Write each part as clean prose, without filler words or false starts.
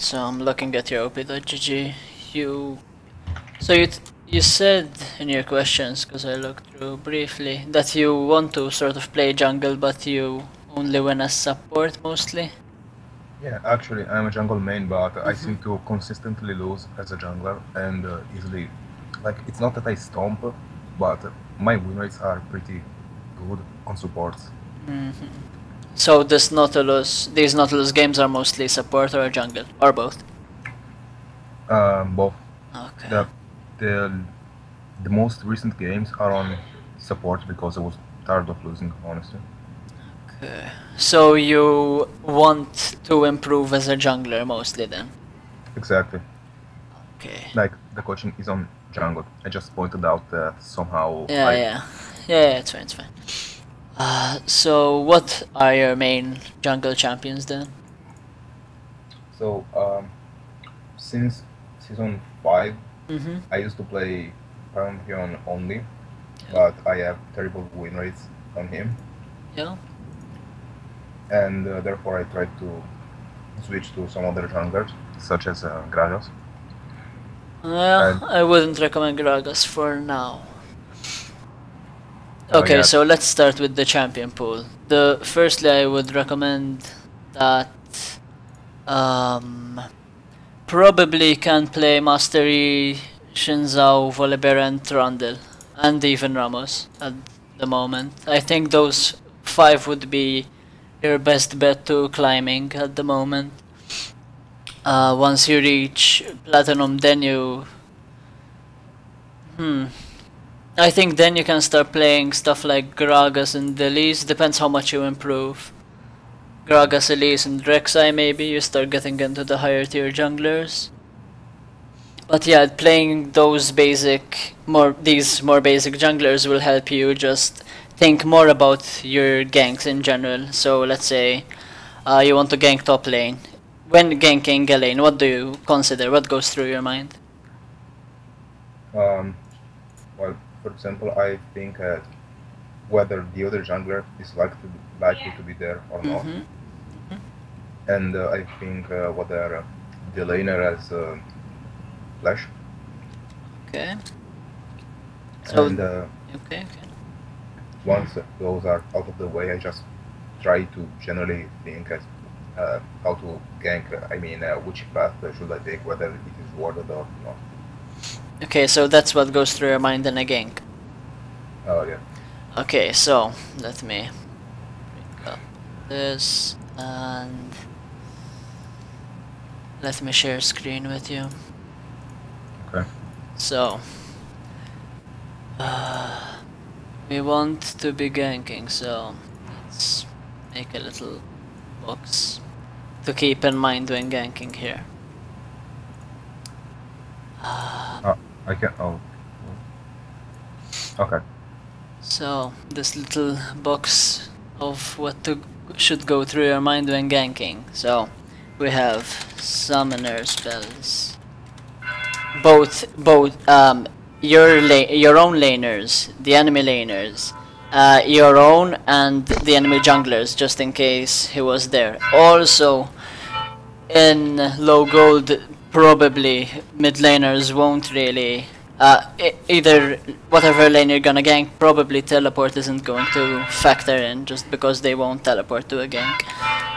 so I'm looking at your op.gg. You said in your questions, because I looked through briefly, that you want to sort of play jungle, but you only win as support mostly. Yeah, actually, I'm a jungle main, but I seem to consistently lose as a jungler and easily. Like, it's not that I stomp, but my win rates are pretty good on supports. So these Nautilus games are mostly support or jungle, or both? Both. Okay. The most recent games are on support because I was tired of losing, honestly. Okay. So you want to improve as a jungler mostly then? Exactly. Okay. Like, the question is on jungle. I just pointed out that somehow Yeah, it's fine, it's fine. So what are your main jungle champions then? So, since season 5, Mm-hmm. I used to play Pantheon only, but I have terrible win rates on him, Yeah. and therefore I tried to switch to some other junglers, such as Gragas. I wouldn't recommend Gragas for now. Okay, yeah. so let's start with the champion pool. Firstly, I would recommend that probably can play Mastery, Shinzao, Volibear, and Trundle, and even Ramos at the moment. I think those 5 would be your best bet to climbing at the moment. Once you reach Platinum, then you... I think then you can start playing stuff like Gragas and Elise, depends how much you improve. Gragas, Elise, and Rek'Sai maybe, you start getting into the higher tier junglers. But yeah, playing these more basic junglers will help you just think more about your ganks in general. So let's say you want to gank top lane. When ganking a lane, what do you consider? What goes through your mind? Well, for example, I think whether the other jungler is likely to be there or not, and I think whether the laner has flash. Okay. So and okay. Once those are out of the way, I just try to generally think as how to gank. I mean, which path should I take, whether it is warded or not. Okay, so that's what goes through your mind in a gank. Oh yeah. Okay, so let me bring up this and let me share screen with you. Okay. So we want to be ganking, so let's make a little box to keep in mind when ganking here. I can. Oh. Okay. So this little box of what should go through your mind when ganking. So we have summoner spells. Both your own laners, the enemy laners, your own and the enemy junglers, just in case he was there. Also, in low gold, probably mid laners won't really. Either whatever lane you're gonna gank, probably teleport isn't going to factor in, just because they won't teleport to a gank.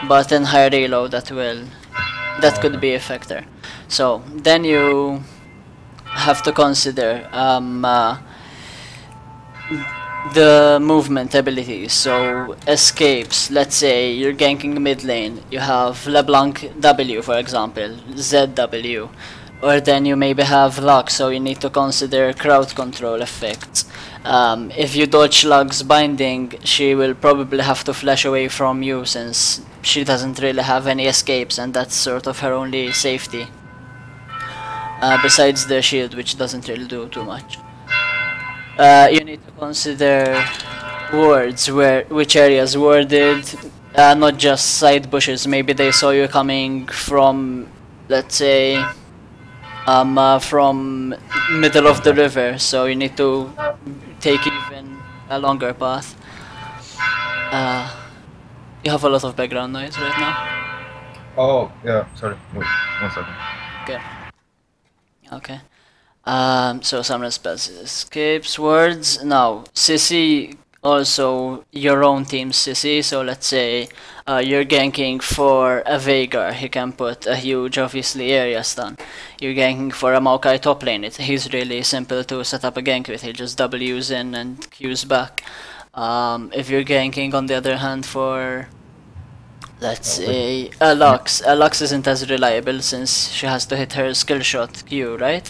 But in higher elo, that could be a factor. So then you have to consider the movement abilities. So escapes, let's say you're ganking mid lane, you have LeBlanc W for example, ZW, or then you maybe have luck, so you need to consider crowd control effects. If you dodge Lug's binding, she will probably have to flash away from you since she doesn't really have any escapes, and that's sort of her only safety. Besides the shield, which doesn't really do too much. You need to consider wards, which areas warded, not just side bushes. Maybe they saw you coming from, let's say, from middle of the river, so you need to take even a longer path. You have a lot of background noise right now. Oh, yeah, sorry. Wait, 1 second. Okay. Okay. So summon spells, escapes, words. Now, Sissy, also your own team Sissy. So let's say you're ganking for a Veigar, he can put a huge, obviously, area stun. You're ganking for a Maokai top lane, he's really simple to set up a gank with, he just W's in and Q's back. If you're ganking, on the other hand, for, let's say, a Lux isn't as reliable since she has to hit her skill shot Q, right?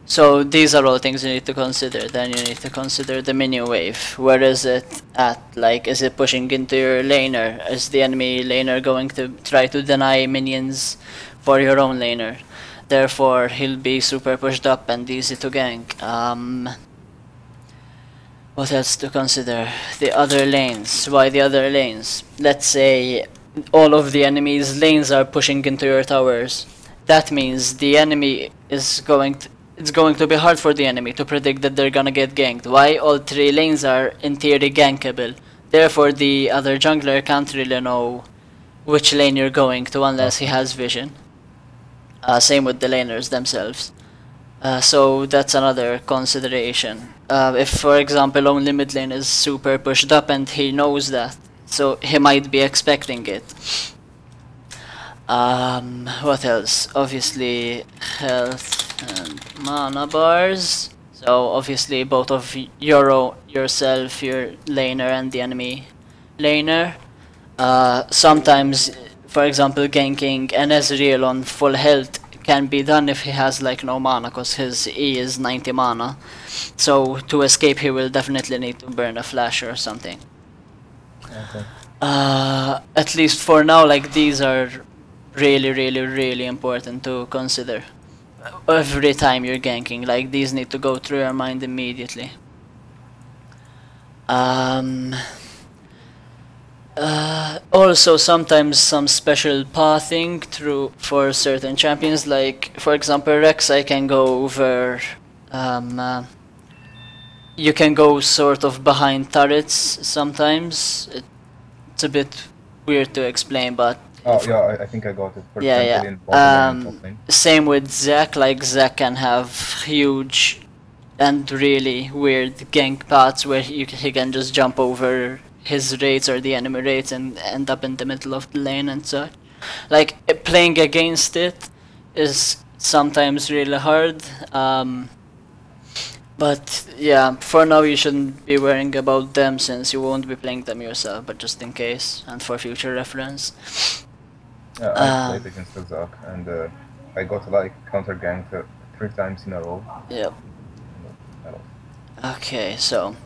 So these are all things you need to consider. Then you need to consider the minion wave. Where is it at? Like, is it pushing into your laner? Is the enemy laner going to try to deny minions for your own laner? Therefore, he'll be super pushed up and easy to gank. What else to consider? The other lanes. Why the other lanes? Let's say all of the enemy's lanes are pushing into your towers. That means the enemy is it's going to be hard for the enemy to predict that they're gonna get ganked. Why? All three lanes are in theory gankable. Therefore the other jungler can't really know which lane you're going to unless he has vision. Same with the laners themselves. So that's another consideration. If for example only mid lane is super pushed up and he knows that, so he might be expecting it. What else? Obviously health and mana bars. So obviously both of yourself, your laner and the enemy laner. Sometimes, for example, ganking an Ezreal on full health can be done if he has like no mana, cause his E is 90 mana. So to escape he will definitely need to burn a flash or something. Okay. At least for now, like these are really important to consider every time you're ganking. Like these need to go through your mind immediately. Also sometimes some special pathing through for certain champions, like for example Rek'Sai can go over you can go sort of behind turrets sometimes. It's a bit weird to explain, but oh yeah, I think I got it. For example, in bottom lane, top lane. Same with Zac, like Zac can have huge and really weird gank paths where he can just jump over his rates or the enemy rates and end up in the middle of the lane and such. Like playing against it is sometimes really hard. But yeah, for now you shouldn't be worrying about them since you won't be playing them yourself, but just in case and for future reference. I played against the Zac and I got like counter ganked 3 times in a row. Yep. Okay, so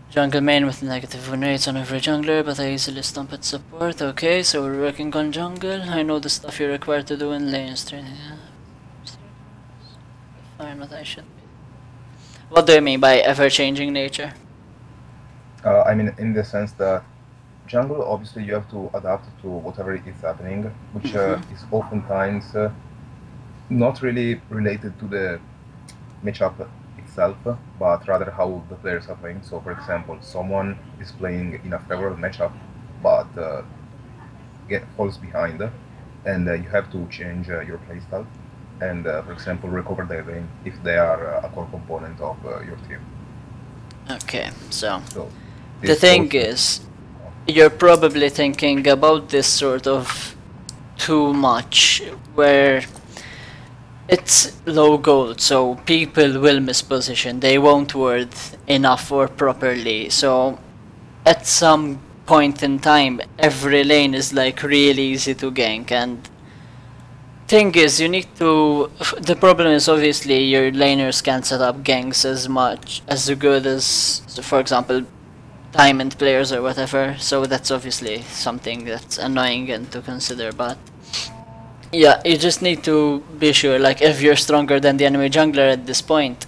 jungle main with negative win rates on every jungler, but I easily stomp at support. Okay, so we're working on jungle. I know the stuff you're required to do in lanes training. Fine, what I should be. What do you mean by ever-changing nature? I mean in the sense that jungle, obviously you have to adapt to whatever is happening, which is oftentimes not really related to the matchup itself, but rather how the players are playing. So for example, someone is playing in a favorable matchup, but falls behind, and you have to change your playstyle and, for example, recover their lane if they are a core component of your team. Okay, so the thing is, you're probably thinking about this sort of too much, where it's low gold, so people will misposition, they won't ward enough or properly, so at some point in time every lane is like really easy to gank. And thing is, you need to, the problem is obviously your laners can't set up ganks as good as, for example, diamond players or whatever, so that's obviously something that's annoying and to consider. But yeah, you just need to be sure, like if you're stronger than the enemy jungler at this point,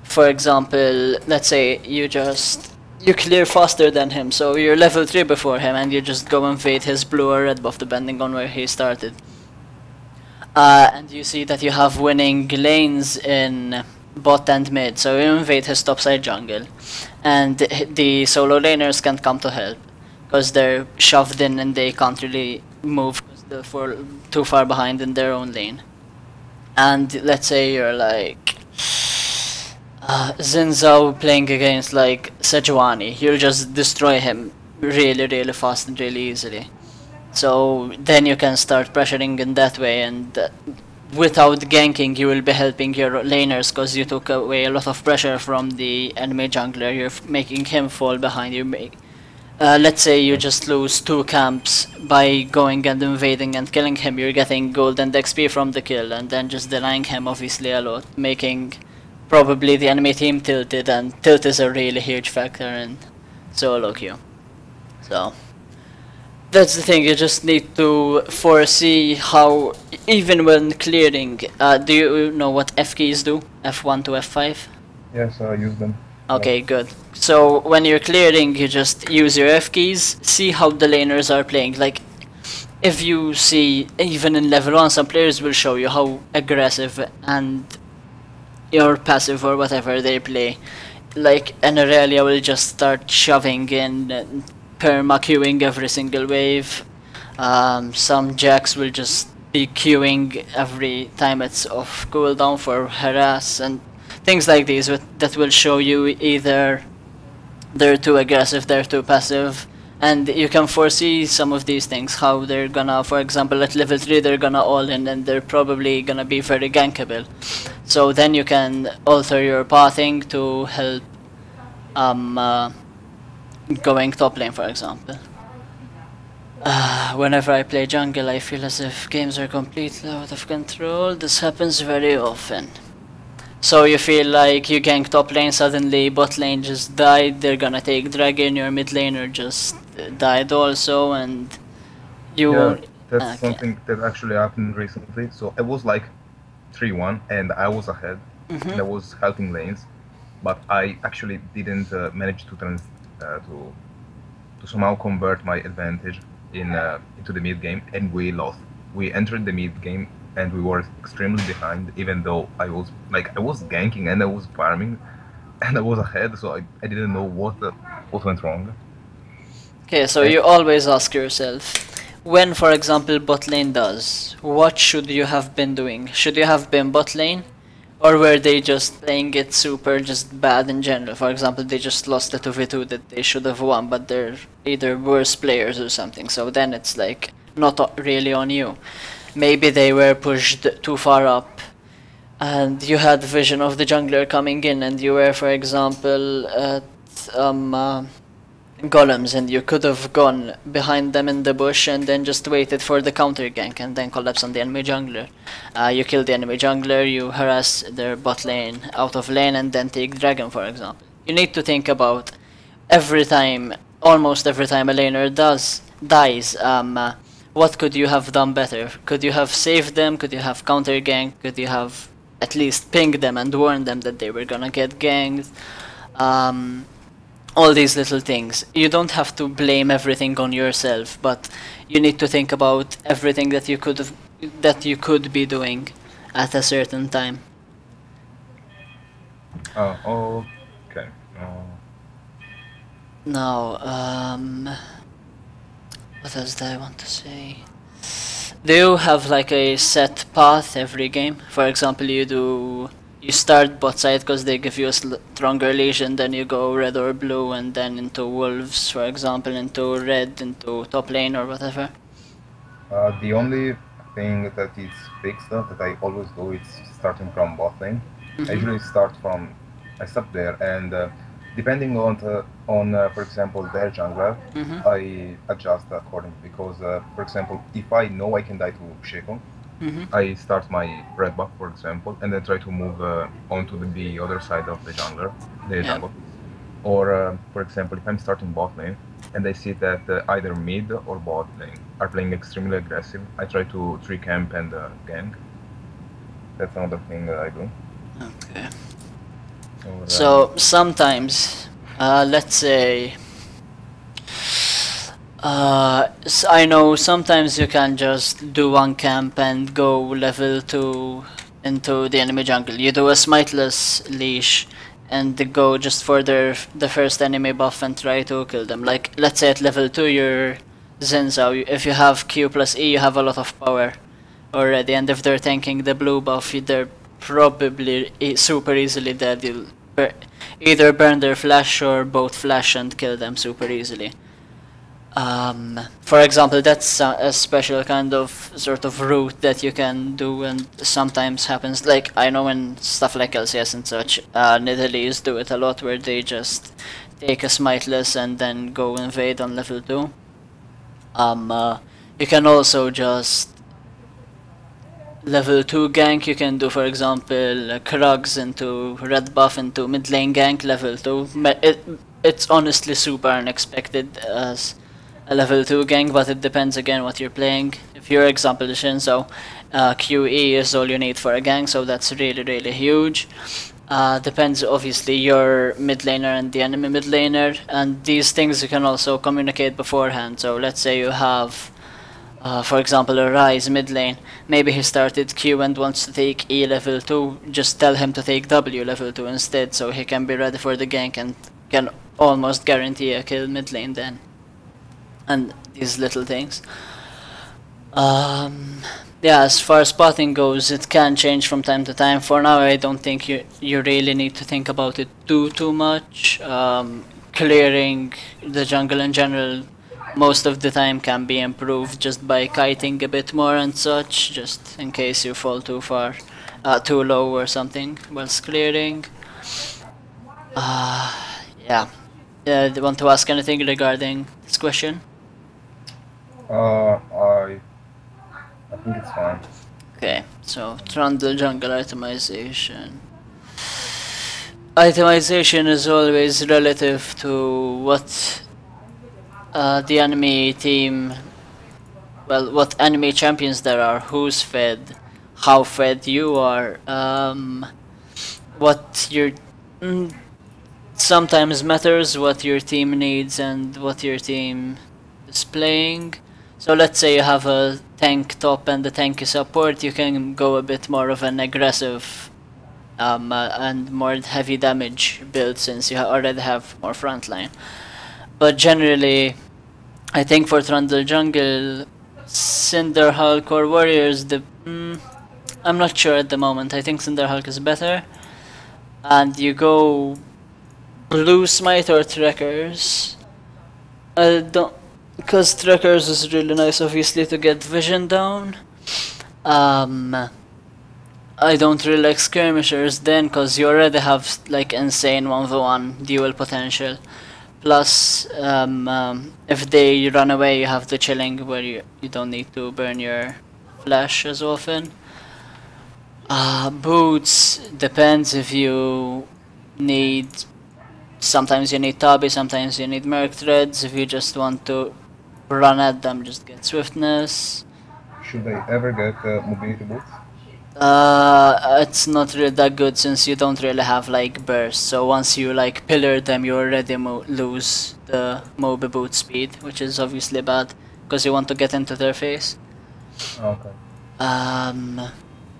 for example, let's say you clear faster than him, so you're level 3 before him and you just go invade his blue or red buff depending on where he started. And you see that you have winning lanes in bot and mid, so you invade his topside jungle and the solo laners can't come to help. because they're shoved in and they can't really move because they're too far behind in their own lane. And let's say you're like Xin Zhao playing against like Sejuani, you'll just destroy him really fast and really easily. So then you can start pressuring in that way, and without ganking you will be helping your laners because you took away a lot of pressure from the enemy jungler. You're making him fall behind. Let's say you just lose 2 camps by going and invading and killing him, you're getting gold and XP from the kill, and then just denying him obviously a lot, making probably the enemy team tilted, and tilt is a really huge factor in solo queue. So that's the thing, you just need to foresee how, even when clearing, do you know what F keys do? F1 to F5? Yes, I use them. Okay, good. So when you're clearing, you just use your F keys, see how the laners are playing. Like, if you see, even in level 1, some players will show you how aggressive and your passive or whatever they play. Like, an Aurelia will just start shoving in, perma queuing every single wave. Some Jacks will just be queuing every time it's off cooldown for harass, and things like these that will show you either they're too aggressive, they're too passive, and you can foresee some of these things, how they're gonna, for example, at level 3 they're gonna all in and they're probably gonna be very gankable. So then you can alter your pathing to help going top lane, for example. Whenever I play jungle I feel as if games are completely out of control. This happens very often. So you feel like you gank top lane, suddenly bot lane just died, they're gonna take dragon, your mid laner just died also, and you... Yeah, that's something that actually happened recently. So it was like 3-1 and I was ahead, and I was helping lanes, but I actually didn't manage to somehow convert my advantage into the mid game, and we lost. We entered the mid game and we were extremely behind, even though I was ganking and I was farming and I was ahead, so I didn't know what went wrong. Okay, so you always ask yourself, when for example bot lane does, what should you have been doing? Should you have been bot lane? Or were they just playing it super just bad in general? For example, they just lost the 2v2 that they should have won, but they're either worse players or something, so then it's like not really on you. Maybe they were pushed too far up and you had vision of the jungler coming in, and you were, for example, at golems, and you could have gone behind them in the bush and then just waited for the counter gank and then collapse on the enemy jungler. You kill the enemy jungler, you harass their bot lane out of lane and then take dragon, for example. You need to think about every time, almost every time a laner dies, what could you have done better? Could you have saved them? Could you have counter ganked? Could you have at least pinged them and warned them that they were gonna get ganked? All these little things. You don't have to blame everything on yourself, but you need to think about everything that you could be doing at a certain time. Okay. Now, what else do I want to say? Do you have like a set path every game? For example, you start bot side because they give you a stronger legion, then you go red or blue, and then into wolves, for example, into red, into top lane or whatever. The only thing that is fixed that I always do is starting from bot lane. I usually start there, and depending on for example their jungler, I adjust accordingly, because for example if I know I can die to Shekong, I start my red buff, for example, and then try to move onto the other side of the jungle. Or, for example, if I'm starting bot lane and I see that either mid or bot lane are playing extremely aggressive, I try to 3-camp and gank. That's another thing that I do. Okay. So sometimes, let's say, I know sometimes you can just do 1 camp and go level 2 into the enemy jungle. You do a smiteless leash and go just for the first enemy buff and try to kill them. Like, let's say at level 2 you're Xin Zhao, if you have Q plus E you have a lot of power already, and if they're tanking the blue buff they're probably super easily dead. You'll either burn their flash or both flash and kill them super easily. For example, that's a special kind of sort of route that you can do, and sometimes happens. Like, I know in stuff like LCS and such, Nidalees do it a lot, where they just take a smiteless and then go invade on level 2. You can also just level 2 gank. You can do, for example, Krugs into red buff into mid lane gank level 2. It's honestly super unexpected as a level 2 gank, but it depends again what you're playing. If you're example Xin Zhao, QE is all you need for a gank, so that's really huge. Depends obviously your mid laner and the enemy mid laner, and these things you can also communicate beforehand. So let's say you have for example a Ryze mid lane, maybe he started Q and wants to take E level 2, just tell him to take W level 2 instead, so he can be ready for the gank and can almost guarantee a kill mid lane then. And these little things. Yeah, as far as spotting goes, it can change from time to time. For now, I don't think you really need to think about it too much. Clearing the jungle in general, most of the time can be improved just by kiting a bit more and such, just in case you fall too far, too low or something whilst clearing. Yeah. Do you want to ask anything regarding this question? I think it's fine. Okay, so Trundle jungle itemization. Itemization is always relative to what the enemy team, well, what enemy champions there are, who's fed, how fed you are, what your sometimes matters what your team needs and what your team is playing. So let's say you have a tank top and a tanky support, you can go a bit more of an aggressive and more heavy damage build, since you already have more frontline. But generally, I think for Trundle jungle, Cinder Hulk or Warriors, I'm not sure at the moment. I think Cinder Hulk is better. And you go Blue Smite or Trekkers. I don't, because Trekkers is really nice obviously to get vision down. I don't really like Skirmishers then, because you already have like insane 1v1 duel potential. Plus, if they run away, you have the chilling where you don't need to burn your flash as often. Boots depends if you need. Sometimes you need Tabi, sometimes you need Merc Threads. If you just want to run at them, just get Swiftness. Should I ever get mobility boots? It's not really that good, since you don't really have like burst. So once you like pillar them, you already lose the Mobi boot speed, which is obviously bad because you want to get into their face. Okay.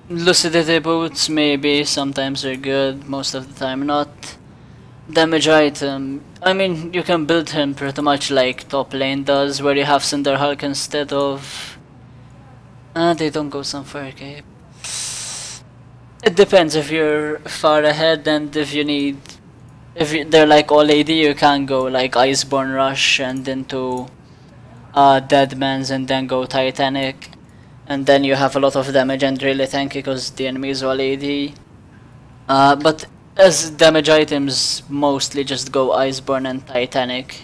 Lucidity boots maybe sometimes are good, most of the time not. Damage item, I mean, you can build him pretty much like top lane does, where you have Cinder Hulk instead of. They don't go some far cape. It depends if you're far ahead, and if you need, they're like all AD, you can go like Iceborne Rush and into Deadman's and then go Titanic, and then you have a lot of damage and really tanky because the enemy is all AD. But as damage items, mostly just go Iceborne and Titanic.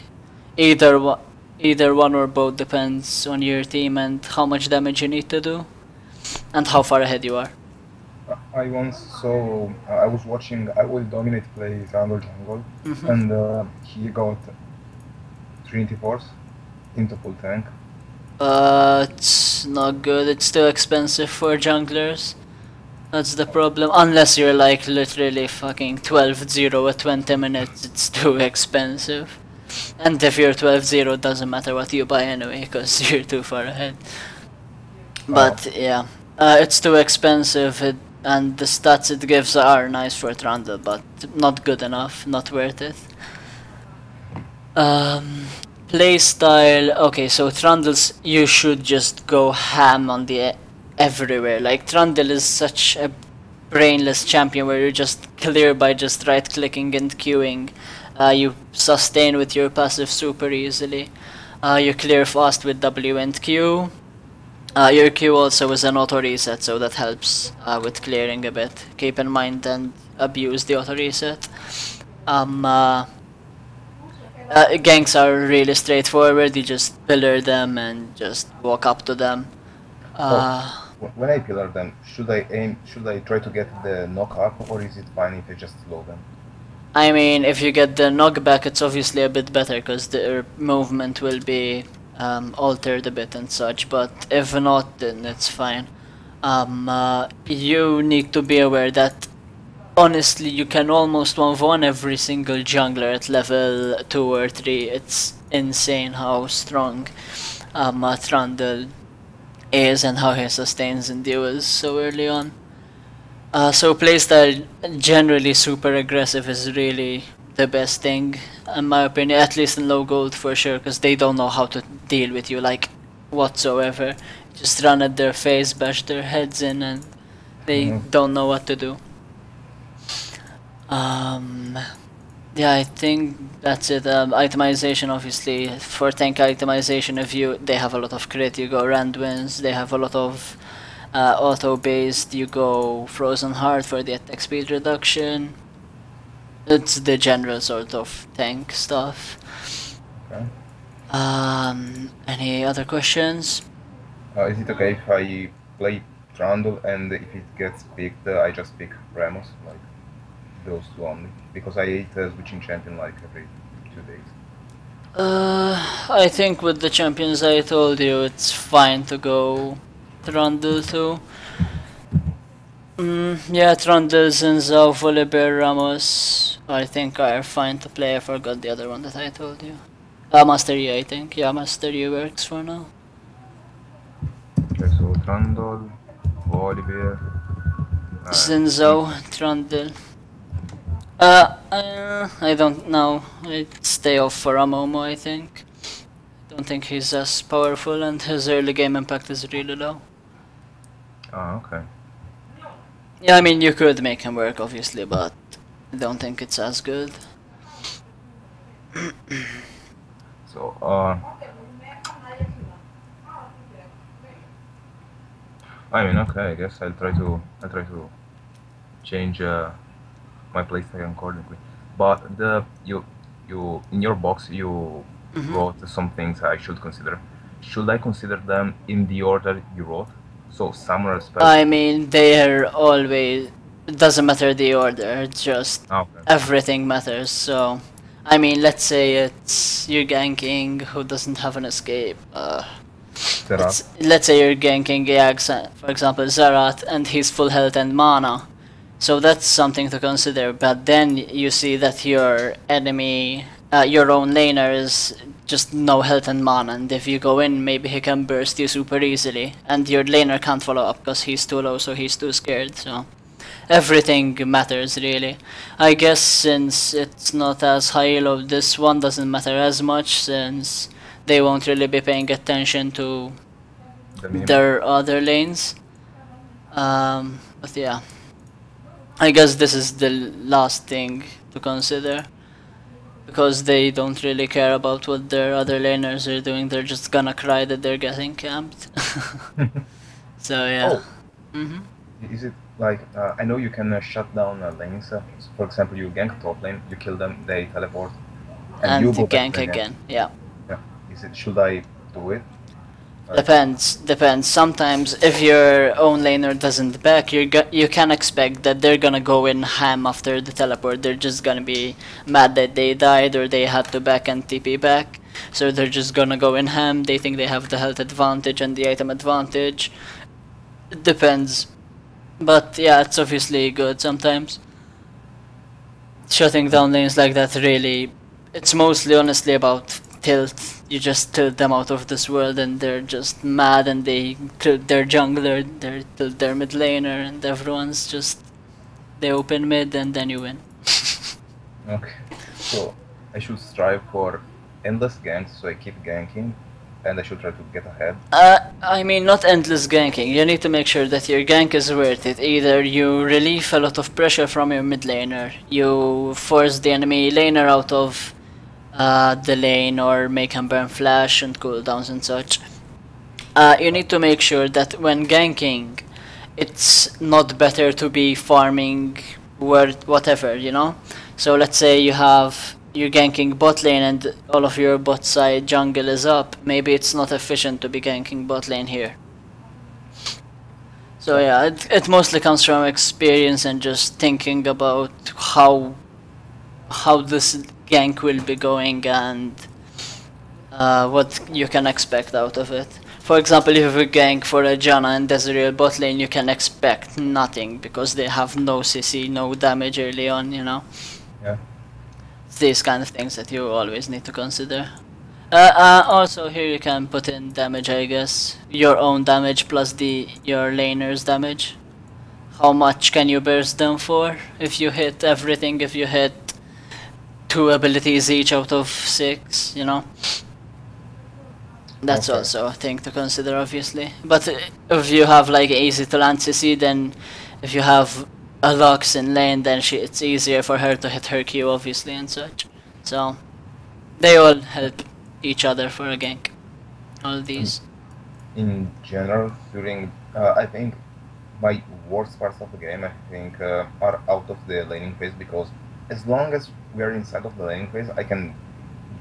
Either one or both, depends on your team and how much damage you need to do and how far ahead you are. I once saw, I was watching I Will Dominate play Trundle jungle, and he got Trinity Force into full tank. It's not good, it's too expensive for junglers. That's the problem, unless you're like literally fucking 12-0 at 20 minutes, it's too expensive. And if you're 12-0, it doesn't matter what you buy anyway, because you're too far ahead. But yeah, it's too expensive, and the stats it gives are nice for Trundle, but not good enough, not worth it. Playstyle, okay, so Trundles, you should just go ham on the everywhere. Like, Trundle is such a brainless champion where you just clear by just right clicking and queuing. You sustain with your passive super easily. You clear fast with W and Q. Your Q also is an auto reset, so that helps with clearing a bit. Keep in mind and abuse the auto reset. Ganks are really straightforward. You just pillar them and just walk up to them. When I pillar them, should I try to get the knock up, or is it fine if I just slow them? I mean, if you get the knockback, it's obviously a bit better because their movement will be altered a bit and such, but if not, then it's fine. You need to be aware that honestly you can almost 1v1 every single jungler at level 2 or 3. It's insane how strong Trundle is and how he sustains in duels so early on. So playstyle generally super aggressive is really the best thing in my opinion, at least in low gold for sure, because they don't know how to deal with you like whatsoever. Just run at their face, bash their heads in, and they don't know what to do. Yeah, I think that's it. Itemization, obviously, for tank itemization, they have a lot of crit, you go rand wins. They have a lot of auto based, you go frozen heart for the attack speed reduction. It's the general sort of tank stuff. Okay. Any other questions? Is it okay if I play Trundle and if it gets picked, I just pick Ramos, like those two only? Because I hate switching champion like every 2 days. I think with the champions I told you, it's fine to go Trundle too. Yeah, Trundle, Zinzao, Volibear, Ramos, I think are fine to play. I forgot the other one that I told you. Master Yi, I think. Yeah, Master Yi works for now. Okay, so Trundle, Volibear, Zinzao, Trundle. I don't know. I'd stay off for Amomo, I think. Don't think he's as powerful and his early game impact is really low. Oh, okay. Yeah, I mean, you could make him work, obviously, but I don't think it's as good. So, I mean, okay, I guess I'll try to change my playstyle accordingly. But you in your box you wrote some things I should consider. Should I consider them in the order you wrote? So summoner spells. I mean, they're always. It doesn't matter the order. It's just everything matters. So, I mean, let's say it's you're ganking who doesn't have an escape. Let's say you're ganking Yags, for example, Zarat, and he's full health and mana. So that's something to consider. But then you see that your enemy, your own laner is just no health and mana, and if you go in, maybe he can burst you super easily, and your laner can't follow up because he's too low, so he's too scared. So everything matters really. I guess since it's not as high elo, this one doesn't matter as much since they won't really be paying attention to their other lanes. But yeah, I guess this is the last thing to consider, because they don't really care about what their other laners are doing. They're just gonna cry that they're getting camped. So yeah. Is it like, I know you can shut down lanes, for example you gank top lane, you kill them, they teleport, and you go gank again. Yeah. Should I do it? Depends. Sometimes if your own laner doesn't back, you can expect that they're gonna go in ham after the teleport. They're just gonna be mad that they died or they had to back and TP back. So they're just gonna go in ham. They think they have the health advantage and the item advantage. It depends. But yeah, it's obviously good sometimes. Shutting down lanes like that really, it's mostly honestly about tilt. you just tilt them out of this world and they're just mad and they tilt their jungler, they tilt their mid laner, and everyone's just, they open mid and then you win. Okay, so I should strive for endless ganks, so I keep ganking, and I should try to get ahead. I mean, not endless ganking. You need to make sure that your gank is worth it. Either you relieve a lot of pressure from your mid laner, you force the enemy laner out of the lane, or make him burn flash and cooldowns and such. You need to make sure that when ganking, it's not better to be farming whatever, you know? So let's say you're ganking bot lane and all of your bot side jungle is up. Maybe it's not efficient to be ganking bot lane here. So yeah, it mostly comes from experience and just thinking about how this gank will be going and what you can expect out of it. For example, if you gank for a Janna and Ezreal bot lane, you can expect nothing because they have no CC, no damage early on, you know? Yeah. It's these kind of things that you always need to consider. Also here you can put in damage, I guess. Your own damage plus your laner's damage. How much can you burst them for? If you hit everything, if you hit 2 abilities each out of 6, you know? That's also a thing to consider, obviously. But if you have like easy to land CC, then if you have a Lux in lane, then it's easier for her to hit her Q, obviously, and such. So they all help each other for a gank. All these. In general, during I think my worst parts of the game, I think, are out of the laning phase, because as long as we are inside of the laning phase, I can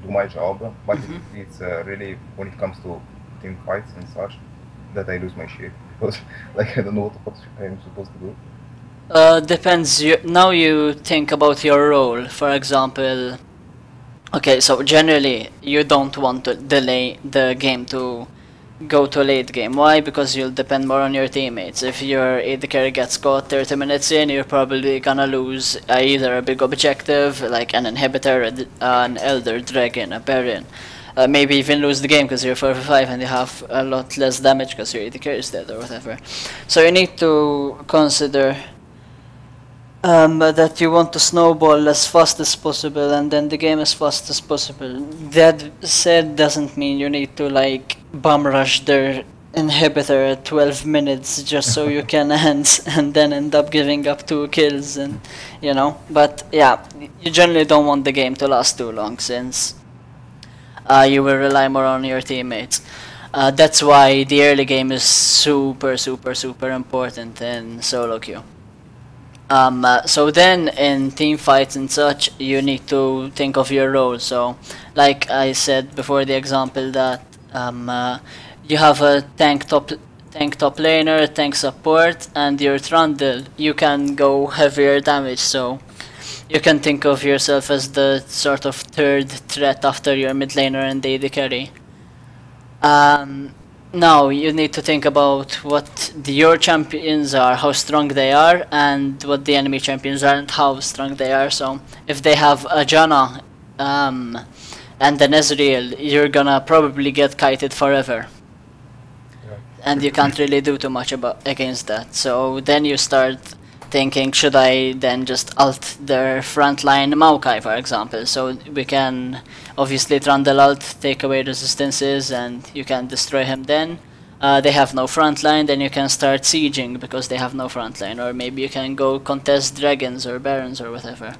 do my job, but it's really when it comes to team fights and such that I lose my shit, because like I don't know what I'm supposed to do. Depends. Now you think about your role. For example, okay, so generally you don't want to delay the game to go to late game. Why? Because you'll depend more on your teammates. If your AD carry gets caught 30 minutes in, you're probably gonna lose either a big objective like an inhibitor, an elder dragon, a baron. Maybe even lose the game because you're 4v5 and you have a lot less damage because your AD carry is dead or whatever. So you need to consider that you want to snowball as fast as possible and then the game as fast as possible. That said, doesn't mean you need to like bum rush their inhibitor at 12 minutes just so you can end and then end up giving up 2 kills, and you know. But yeah, you generally don't want the game to last too long, since you will rely more on your teammates. That's why the early game is super important in solo queue. So then in team fights and such, you need to think of your role. So like I said before, the example that you have a tank top laner, tank support, and your Trundle. You can go heavier damage, so you can think of yourself as the sort of third threat after your mid laner and AD carry. Now you need to think about what your champions are, how strong they are, and what the enemy champions are and how strong they are. So if they have a Janna and an Ezreal, you're gonna probably get kited forever. Yeah. And you can't really do too much against that. So then you start thinking, should I then just ult their frontline Maokai, for example? So we can obviously Trundle ult, take away resistances, and you can destroy him then. They have no frontline, then you can start sieging because they have no frontline. Or maybe you can go contest dragons or barons or whatever.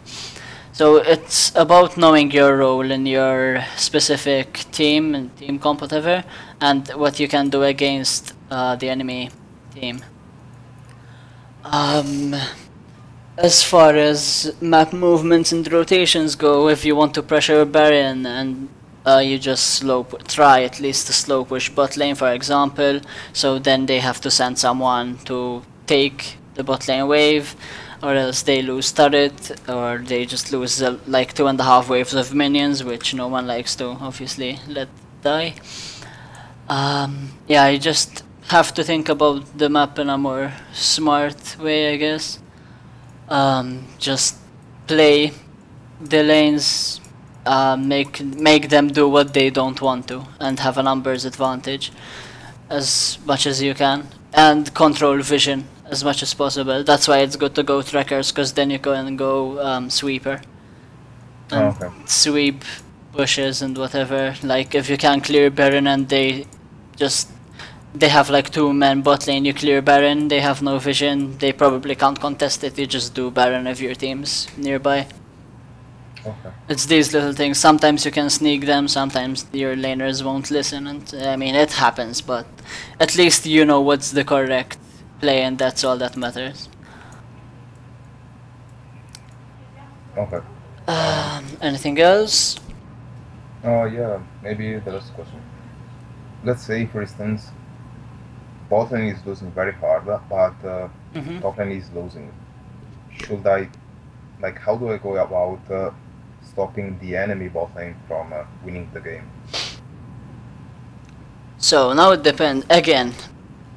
So it's about knowing your role in your specific team and team comp, whatever, and what you can do against the enemy team. As far as map movements and rotations go, if you want to pressure a Baron and you just try at least to slow push bot lane, for example, so then they have to send someone to take the bot lane wave, or else they lose turret, or they just lose like 2.5 waves of minions, which no one likes to obviously let die. Yeah, you just have to think about the map in a more smart way, I guess. Just play the lanes make them do what they don't want to and have a numbers advantage as much as you can, and control vision as much as possible. That's why it's good to go trackers, because then you can go sweeper and sweep bushes and whatever. Like if you can clear Baron and they have like 2 men bot lane, you clear Baron, they have no vision, they probably can't contest it, you just do Baron if your team's nearby. Okay. It's these little things. Sometimes you can sneak them, sometimes your laners won't listen, and I mean it happens, but at least you know what's the correct play, and that's all that matters. Okay. Anything else? Yeah, maybe the last question. Let's say, for instance, bot lane is losing very hard, but top lane is losing. Should I, like, how do I go about stopping the enemy bot lane from winning the game? So now it depends. Again,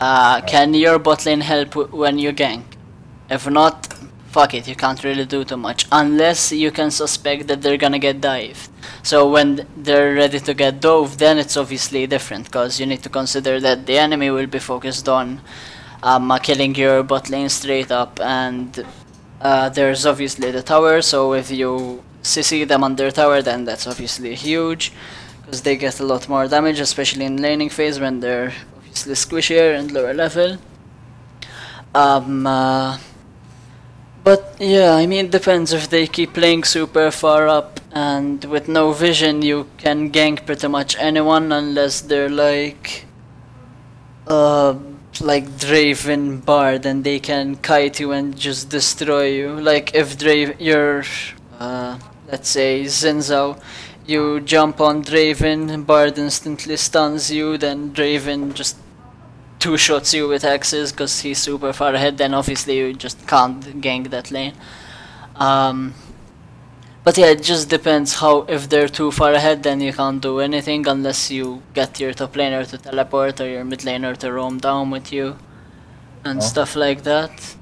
can your bot lane help when you gank? If not, fuck it, you can't really do too much. Unless you can suspect that they're gonna get dived. So when they're ready to get dove, then it's obviously different, because you need to consider that the enemy will be focused on killing your bot lane straight up, and there's obviously the tower, so if you CC them on their tower, then that's obviously huge, because they get a lot more damage, especially in laning phase when they're obviously squishier and lower level. But yeah, I mean it depends. If they keep playing super far up and with no vision, you can gank pretty much anyone unless they're like Draven Bard, and they can kite you and just destroy you. Like if you're let's say Zinzao, you jump on Draven, Bard instantly stuns you, then Draven just 2-shots you with axes because he's super far ahead, then obviously you just can't gank that lane. But yeah, it just depends if they're too far ahead, then you can't do anything unless you get your top laner to teleport or your mid laner to roam down with you and stuff like that.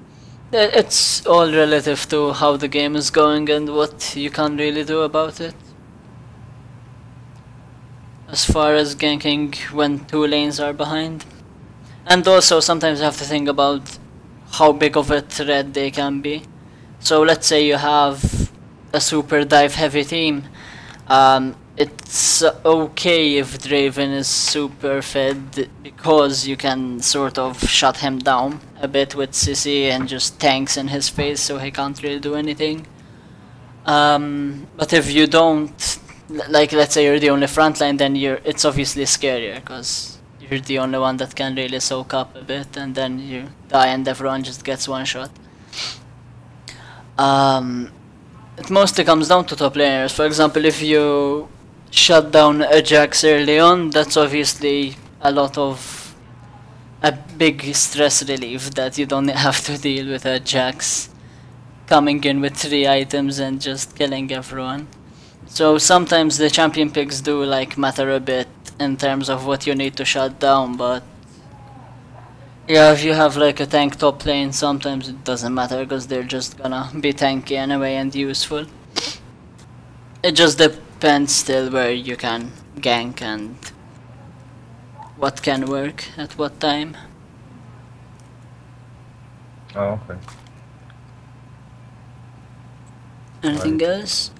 It's all relative to how the game is going and what you can really do about it. As far as ganking when 2 lanes are behind. And also sometimes you have to think about how big of a threat they can be. So let's say you have a super dive heavy team. It's okay if Draven is super fed, because you can sort of shut him down a bit with CC and just tanks in his face so he can't really do anything. But if you don't, like let's say you're the only frontline, then it's obviously scarier, because you're the only one that can really soak up a bit, and then you die and everyone just gets one shot. It mostly comes down to top laners. For example, if you shut down a Jax early on, that's obviously a big stress relief, that you don't have to deal with a Jax coming in with 3 items and just killing everyone. So sometimes the champion picks do matter a bit in terms of what you need to shut down, but yeah, if you have a tank top lane, sometimes it doesn't matter, because they're just gonna be tanky anyway and useful. It just depends still where you can gank and what can work at what time. Oh, okay. Anything else?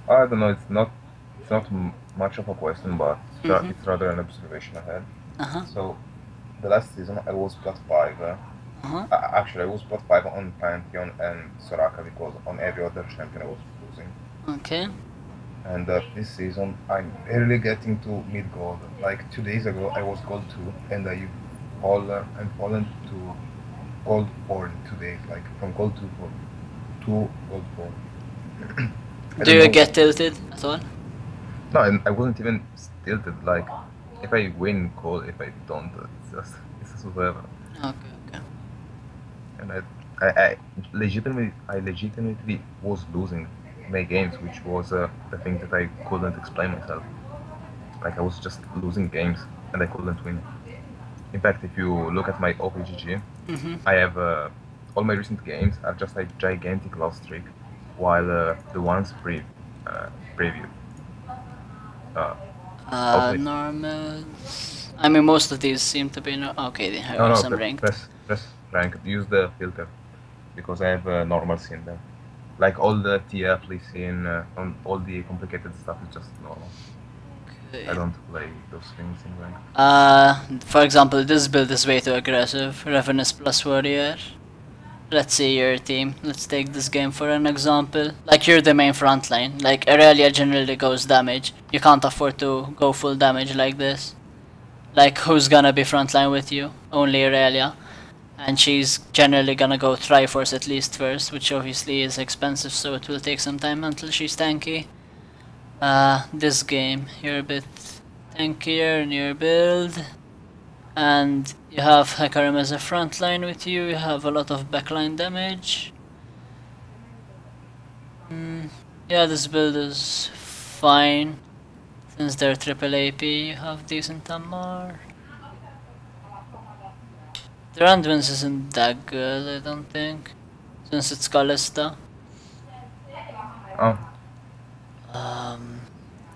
I don't know, it's not much of a question, but it's rather an observation I had. So, the last season I was +5. Actually, I was +5 on Pantheon and Soraka, because on every other champion I was losing. Okay. And this season I'm barely getting to mid-gold. Like 2 days ago I was gold 2, and I'm fallen to gold 4 in 2 days, like from gold 2 to gold 4. Do you get tilted at all? No, I wasn't even tilted. Like, if I win, cool. If I don't, it's just whatever. Okay. And I legitimately was losing my games, which was the thing that I couldn't explain myself. Like, I was just losing games and I couldn't win. In fact, if you look at my OPGG, I have all my recent games are just a gigantic loss streak. while the ones preview outlet. Normal. I mean, most of these seem to be okay. Here No, are no, some ranked. press rank. Use the filter because I have normal scene there. Like all the TF, Lee Sin, on all the complicated stuff is just normal. Okay. I don't play those things in rank. For example, this build is way too aggressive. Ravenous plus warrior. Let's see your team. Let's take this game for an example. Like, you're the main frontline. Like, Aurelia generally goes damage. You can't afford to go full damage like this. Like, who's gonna be frontline with you? Only Aurelia. And she's generally gonna go Triforce at least first, which obviously is expensive, so it will take some time until she's tanky. This game, you're a bit tankier in your build. And you have Stxrm as a frontline with you, you have a lot of backline damage. Yeah, this build is fine. Since they're triple AP, you have decent MR. The Randwins isn't that good, I don't think. Since it's Callista. Oh.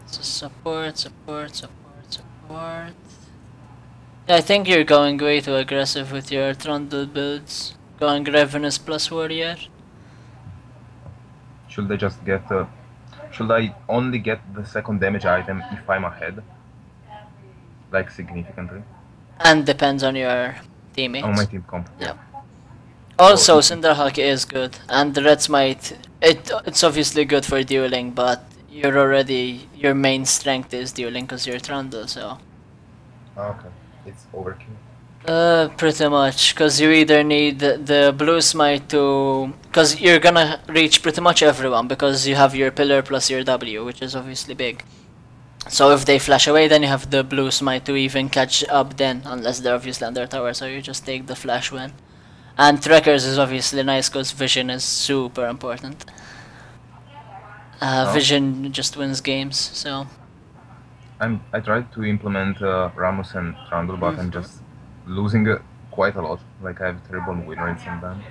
So support. Yeah, I think you're going way too aggressive with your Trundle builds. Going Ravenous plus Warrior. Should I just get should I only get the second damage item if I'm ahead? Like significantly? And depends on your teammates. On my team comp. Yep. Also, Cinderhawk is good, and the Red Smite, it's obviously good for dueling, but your main strength is dueling because you're Trundle, so. Okay, it's overkill. Pretty much, because you either need the blue smite to, because you're gonna reach pretty much everyone, because you have your pillar plus your W, which is obviously big. So if they flash away, then you have the blue smite to even catch up then, unless they're obviously under tower, so you just take the flash win. And Trekkers is obviously nice, because vision is super important. Vision just wins games, so. I tried to implement Ramos and Trundle, but I'm just losing quite a lot. Like I have terrible win rates on them.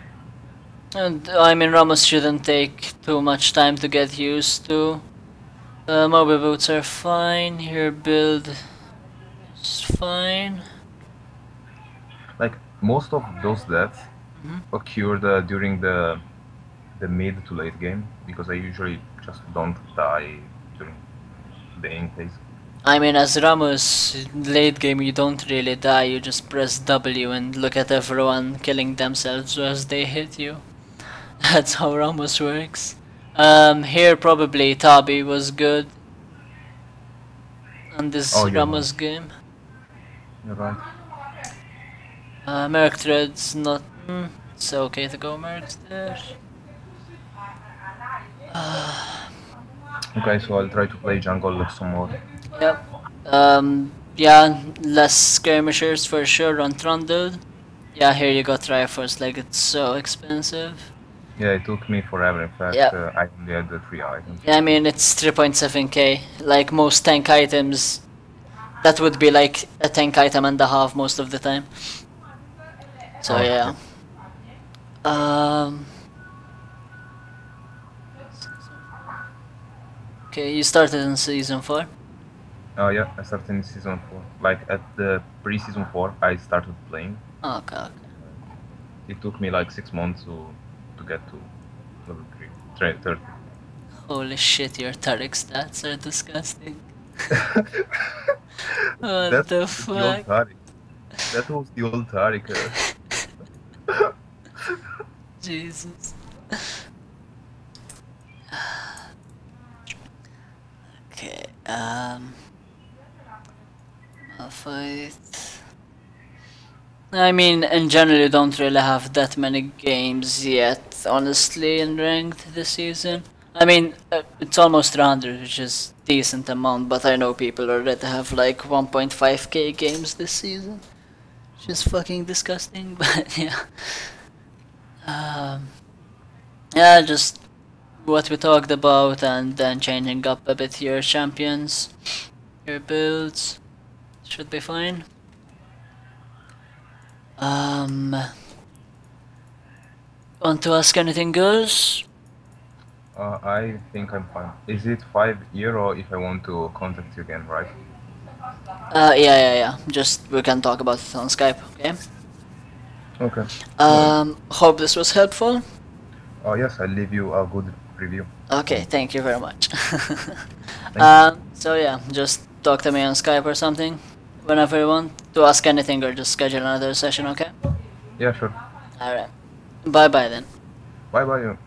And I mean, Ramos shouldn't take too much time to get used to. Mobile boots are fine. Your build is fine. Like most of those deaths occurred during the mid to late game, because I usually just don't die during the in phase. I mean, as Ramos, late game you don't really die, you just press W and look at everyone killing themselves as they hit you. That's how Ramos works. Here probably Tabi was good on this Ramos game. You're right. Merc Thread's not... it's okay to go Mercs there. Okay, so I'll try to play jungle some more. Yep. Yeah, less skirmishers for sure on Trundle. Yeah, here you go Triforce, like it's so expensive. Yeah, it took me forever, in fact. Yep. I only had the 3 items. Yeah, I mean, it's 3.7k. Like most tank items, that would be like a tank item and a half most of the time. So yeah. Okay, you started in season 4? Oh yeah, I started in season 4. Like at the pre-season 4, I started playing. Okay. It took me like 6 months to get to level 30. Holy shit, your Taric stats are disgusting. What That's the fuck? That was the old Taric. Jesus. Okay, I'll fight. I mean, in general, you don't really have that many games yet, honestly, in ranked this season. I mean, it's almost 300, which is decent amount, but I know people already have like 1.5k games this season, which is fucking disgusting. But yeah, yeah, just what we talked about, and then changing up a bit your champions, your builds, should be fine. Want to ask anything, girls? I think I'm fine. Is it €5 if I want to contact you again, right? Yeah. Just we can talk about it on Skype, okay? Okay. Hope this was helpful. Yes, I'll leave you a good review. Okay, thank you very much. Thank So yeah, just talk to me on Skype or something whenever you want to ask anything or just schedule another session, okay? you. Yeah, sure. Alright. Bye bye then. Bye bye.